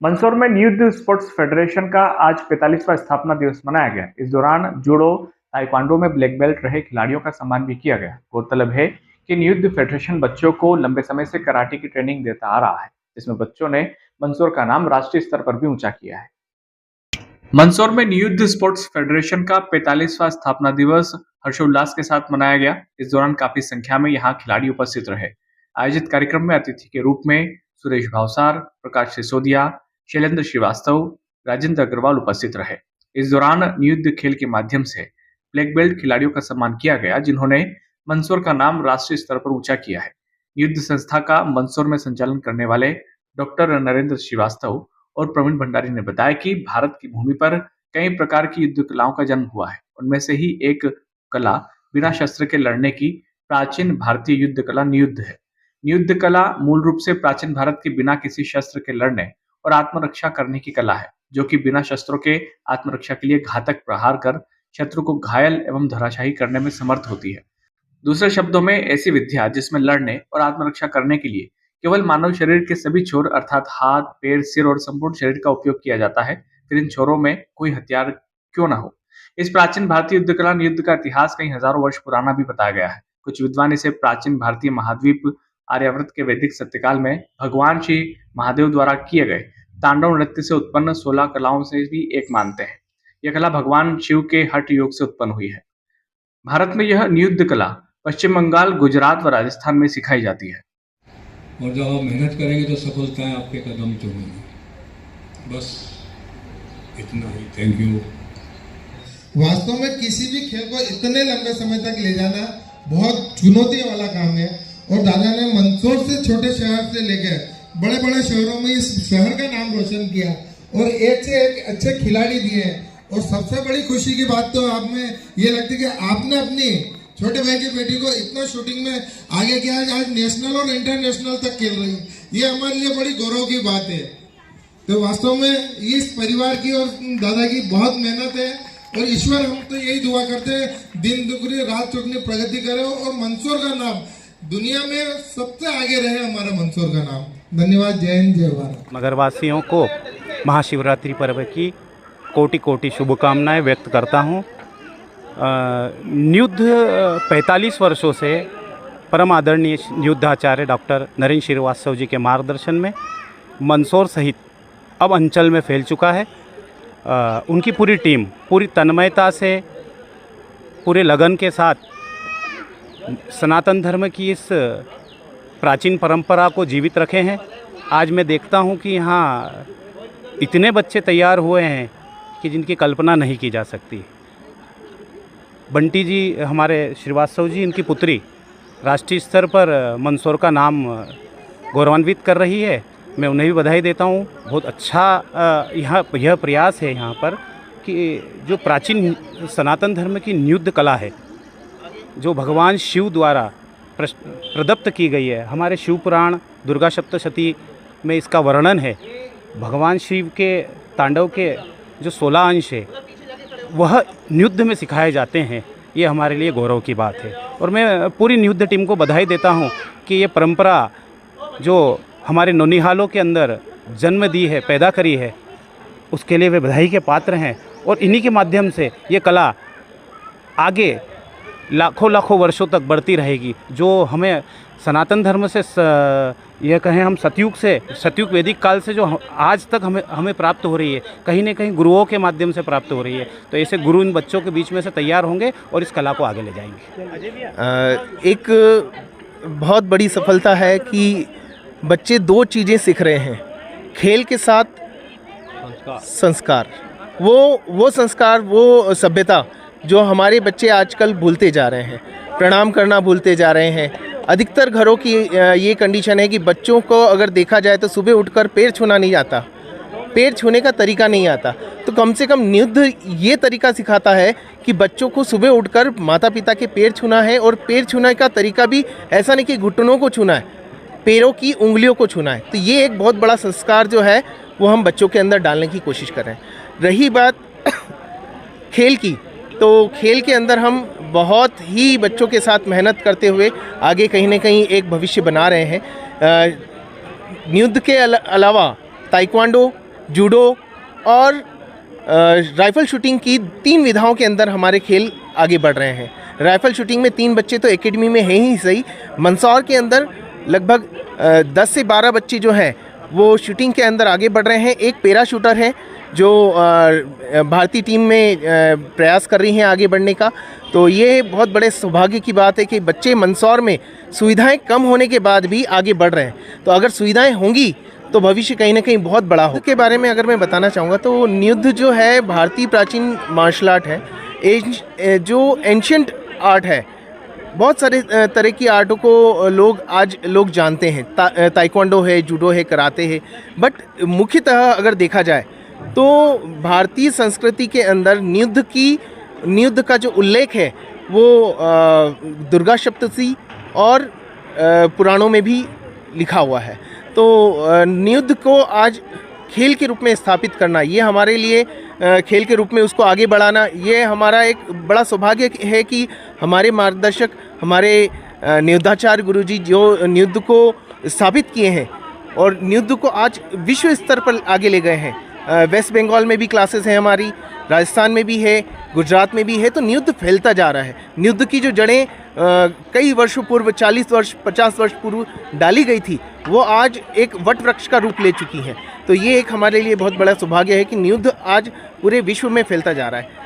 मंदसौर में news sports federation का आज 45वां स्थापना दिवस मनाया गया। इस दौरान जूडो, ताइक्वांडो में ब्लैक बेल्ट रहे खिलाड़ियों का सम्मान भी किया गया। गौरतलब है कि न्यूज फेडरेशन बच्चों को लंबे समय से कराटे की ट्रेनिंग देता आ रहा है, जिसमें बच्चों ने मंदसौर का नाम राष्ट्रीय स्तर पर भी ऊंचा किया है। मंदसौर में न्यूज स्पोर्ट्स फेडरेशन का 45वां स्थापना दिवस हर्षोल्लास के साथ मनाया गया। इस दौरान काफी संख्या में यहाँ खिलाड़ी उपस्थित रहे। आयोजित कार्यक्रम में अतिथि के रूप में सुरेश भावसार, प्रकाश सिसोदिया, शैलेंद्र श्रीवास्तव, राजेंद्र अग्रवाल उपस्थित रहे। इस दौरान नियुद्ध खेल के माध्यम से ब्लैक बेल्ट खिलाड़ियों का सम्मान किया गया, जिन्होंने मंदसौर का नाम राष्ट्रीय स्तर पर ऊंचा किया है। नियुद्ध संस्था का मंदसौर में संचालन करने वाले डॉक्टर नरेंद्र श्रीवास्तव और प्रवीण भंडारी ने बताया कि भारत की भूमि पर कई प्रकार की युद्ध कलाओं का जन्म हुआ है। उनमें से ही एक कला बिना शस्त्र के लड़ने की प्राचीन भारतीय युद्ध कला नियुद्ध है। नियुद्ध कला मूल रूप से प्राचीन भारत के बिना किसी शस्त्र के लड़ने और आत्मरक्षा करने की कला है, जो कि बिना शस्त्रों के आत्मरक्षा के लिए घातक प्रहार कर शत्रु को घायल एवं धराशायी करने में समर्थ होती है। दूसरे शब्दों में ऐसी विद्या जिसमें लड़ने और आत्मरक्षा करने के लिए केवल मानव शरीर के सभी छोर अर्थात हाथ, पैर, सिर और संपूर्ण शरीर का उपयोग किया जाता है, फिर इन छोरों में कोई हथियार क्यों न हो। इस प्राचीन भारतीय युद्ध कला नियुद्ध का इतिहास कई हजारों वर्ष पुराना भी बताया गया है। कुछ विद्वान इसे प्राचीन भारतीय महाद्वीप आर्यावर्त के वैदिक सत्यकाल में भगवान श्री महादेव द्वारा किए गए तांडव नृत्य से उत्पन्न 16 कलाओं से भी एक मानते हैं। यह कला भगवान शिव के हठ योग से उत्पन्न हुई है। भारत में यह नियुद्ध कला पश्चिम बंगाल, गुजरात व राजस्थान में सिखाई जाती है। और जब आप मेहनत करेंगे तो सफलताएं आपके कदम चूमेंगी। बस इतना ही। Thank you. वास्तव में किसी भी खेल को इतने लंबे समय तक ले जाना बहुत चुनौती वाला काम है और दादा ने मंदसौर से छोटे शहर से लेकर बड़े बड़े शहरों में इस शहर का नाम रोशन किया और एक से एक अच्छे खिलाड़ी दिए। और सबसे बड़ी खुशी की बात तो आप में ये लगती है कि आपने अपनी छोटे भाई की बेटी को इतना शूटिंग में आगे किया, आज नेशनल और इंटरनेशनल तक खेल रही है। ये हमारे लिए बड़ी गौरव की बात है। तो वास्तव में इस परिवार की और दादा की बहुत मेहनत है और ईश्वर हम तो यही दुआ करते हैं, दिन दुगनी रात चौगनी प्रगति करे और मंदसौर का नाम दुनिया में सबसे आगे रहे, हमारा मंदसौर का नाम। धन्यवाद। जय हिंद, जय भारत। नगरवासियों को महाशिवरात्रि पर्व की कोटि कोटि शुभकामनाएं व्यक्त करता हूं। नियुद्ध 45 वर्षों से परम आदरणीय नियुद्धाचार्य डॉक्टर नरेंद्र श्रीवास्तव जी के मार्गदर्शन में मंदसौर सहित अब अंचल में फैल चुका है। उनकी पूरी टीम पूरी तन्मयता से, पूरे लगन के साथ सनातन धर्म की इस प्राचीन परंपरा को जीवित रखे हैं। आज मैं देखता हूं कि यहाँ इतने बच्चे तैयार हुए हैं कि जिनकी कल्पना नहीं की जा सकती। बंटी जी, हमारे श्रीवास्तव जी, इनकी पुत्री राष्ट्रीय स्तर पर मंदसौर का नाम गौरवान्वित कर रही है। मैं उन्हें भी बधाई देता हूँ। बहुत अच्छा यह प्रयास है यहाँ पर कि जो प्राचीन सनातन धर्म की नियुद्ध कला है, जो भगवान शिव द्वारा प्रदत्त की गई है। हमारे शिव पुराण दुर्गा सप्तशती में इसका वर्णन है। भगवान शिव के तांडव के जो 16 अंश है वह नियुद्ध में सिखाए जाते हैं। ये हमारे लिए गौरव की बात है और मैं पूरी नियुद्ध टीम को बधाई देता हूँ कि ये परंपरा जो हमारे नौनिहालों के अंदर जन्म दी है, पैदा करी है, उसके लिए वे बधाई के पात्र हैं। और इन्हीं के माध्यम से ये कला आगे लाखों लाखों वर्षों तक बढ़ती रहेगी। जो हमें सनातन धर्म से यह कहें हम सतयुग वैदिक काल से जो आज तक हमें प्राप्त हो रही है, कहीं न कहीं गुरुओं के माध्यम से प्राप्त हो रही है। तो ऐसे गुरु इन बच्चों के बीच में से तैयार होंगे और इस कला को आगे ले जाएंगे। एक बहुत बड़ी सफलता है कि बच्चे 2 चीज़ें सीख रहे हैं, खेल के साथ संस्कार। वो संस्कार, वो सभ्यता जो हमारे बच्चे आजकल भूलते जा रहे हैं, प्रणाम करना भूलते जा रहे हैं। अधिकतर घरों की ये कंडीशन है कि बच्चों को अगर देखा जाए तो सुबह उठकर पैर छूना नहीं आता, पैर छूने का तरीका नहीं आता। तो कम से कम नियुद्ध ये तरीका सिखाता है कि बच्चों को सुबह उठकर माता पिता के पैर छूना है और पैर छूने का तरीका भी ऐसा नहीं कि घुटनों को छूना है, पैरों की उंगलियों को छूना है। तो ये एक बहुत बड़ा संस्कार जो है वो हम बच्चों के अंदर डालने की कोशिश कर रहे हैं। रही बात खेल की, तो खेल के अंदर हम बहुत ही बच्चों के साथ मेहनत करते हुए आगे कहीं ना कहीं एक भविष्य बना रहे हैं। नियुद्ध के अलावा ताइक्वांडो, जूडो और राइफल शूटिंग की 3 विधाओं के अंदर हमारे खेल आगे बढ़ रहे हैं। राइफल शूटिंग में 3 बच्चे तो एकेडमी में हैं ही सही, मंदसौर के अंदर लगभग 10 से 12 बच्चे जो हैं वो शूटिंग के अंदर आगे बढ़ रहे हैं। एक पैरा शूटर है जो भारतीय टीम में प्रयास कर रही हैं आगे बढ़ने का। तो ये बहुत बड़े सौभाग्य की बात है कि बच्चे मंदसौर में सुविधाएं कम होने के बाद भी आगे बढ़ रहे हैं। तो अगर सुविधाएं होंगी तो भविष्य कहीं ना कहीं बहुत बड़ा हो। के बारे में अगर मैं बताना चाहूँगा तो नियुद्ध जो है भारतीय प्राचीन मार्शल आर्ट है, जो एंशियंट आर्ट है। बहुत सारे तरह की आर्टों को लोग जानते हैं। ताइक्वांडो है, जूडो है, कराते है, बट मुख्यतः अगर देखा जाए तो भारतीय संस्कृति के अंदर नियुद्ध का जो उल्लेख है वो दुर्गा सप्तशती और पुराणों में भी लिखा हुआ है। तो नियुद्ध को आज खेल के रूप में स्थापित करना, ये हमारे लिए खेल के रूप में उसको आगे बढ़ाना, ये हमारा एक बड़ा सौभाग्य है कि हमारे मार्गदर्शक, हमारे नियुद्धाचार्य गुरुजी जो नियुद्ध को स्थापित किए हैं और नियुद्ध को आज विश्व स्तर पर आगे ले गए हैं। वेस्ट बंगाल में भी क्लासेस हैं हमारी, राजस्थान में भी है, गुजरात में भी है। तो नियुद्ध फैलता जा रहा है। नियुद्ध की जो जड़ें कई वर्षों पूर्व, 40 वर्ष 50 वर्ष पूर्व डाली गई थी, वो आज एक वट वृक्ष का रूप ले चुकी हैं। तो ये एक हमारे लिए बहुत बड़ा सौभाग्य है कि नियुद्ध आज पूरे विश्व में फैलता जा रहा है।